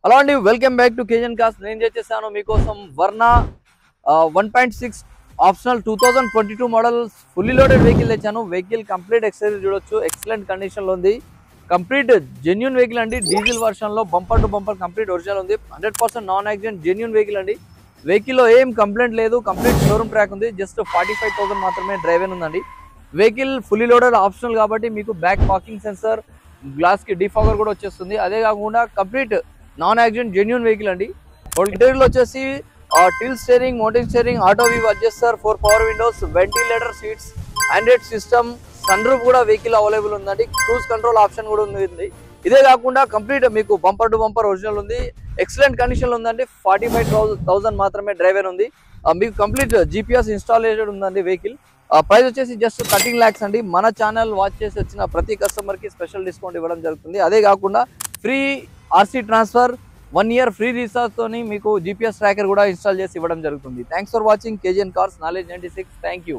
Hello అండి, welcome back to కేజన్ cars. నేను చేసేసాను మీకోసం Verna 1.6 optional 2022 model fully loaded vehicle తెచ్చాను. వెహికల్ కంప్లీట్ ఎక్స్టీరియర్ చూడొచ్చు, ఎక్సలెంట్ కండిషన్ లో ఉంది. కంప్లీట్ జెన్యూన్ వెహికల్ అండి. డీజిల్ వర్షన్ లో bumper to bumper complete original ఉంది. 100% నాన్ యాక్సిడెంట్ జెన్యూన్ వెహికల్ అండి. వెహికల్ లో ఏం కంప్లైంట్ లేదు, కంప్లీట్ షోరూమ్ ట్రాక్ ఉంది. జస్ట్ 45,000 మాత్రమే డ్రైవ్ ఉందండి. వెహికల్ ఫుల్లీ లోడెడ్ ఆప్షనల్ కాబట్టి మీకు బ్యాక్ పార్కింగ్ సెన్సర్, గ్లాస్ కి డిఫాగర్ కూడా వచ్చేస్తుంది. అదే కాకుండా complete non accident genuine vehicle అండి. ఇంటీరియర్ లో వచ్చేసి tilt steering, mountain steering, auto weave adjuster, 4 power windows, ventilator seats, android system, sunroof కూడా వెహికల్ అవైలబుల్ ఉందండి. క్రూజ్ కంట్రోల్ ఆప్షన్ కూడా ఉంది. ఇదే కాకుండా కంప్లీట్ మీకు బంపర్ టు బంపర్ ఒరిజినల్ ఉంది. ఎక్సలెంట్ కండిషన్ లో ఉందండి. 45,000 మాత్రమే డ్రైవర్ ఉంది. మీకు కంప్లీట్ GPS ఇన్స్టాలేటెడ్ ఉందండి వెహికల్. ప్రైస్ వచ్చేసి జస్ట్ 13 lakhs అండి. మన ఛానల్ వాచ్ చేసి వచ్చిన ప్రతి కస్టమర్ కి స్పెషల్ డిస్కౌంట్ ఇవ్వడం జరుగుతుంది. అదే కాకుండా free RC transfer, 1 year free recharge తోని మీకు GPS ట్రాకర్ కూడా ఇన్స్టాల్ చేసి ఇవ్వడం జరుగుతుంది. Thanks for watching KGN cars knowledge 96. Thank you.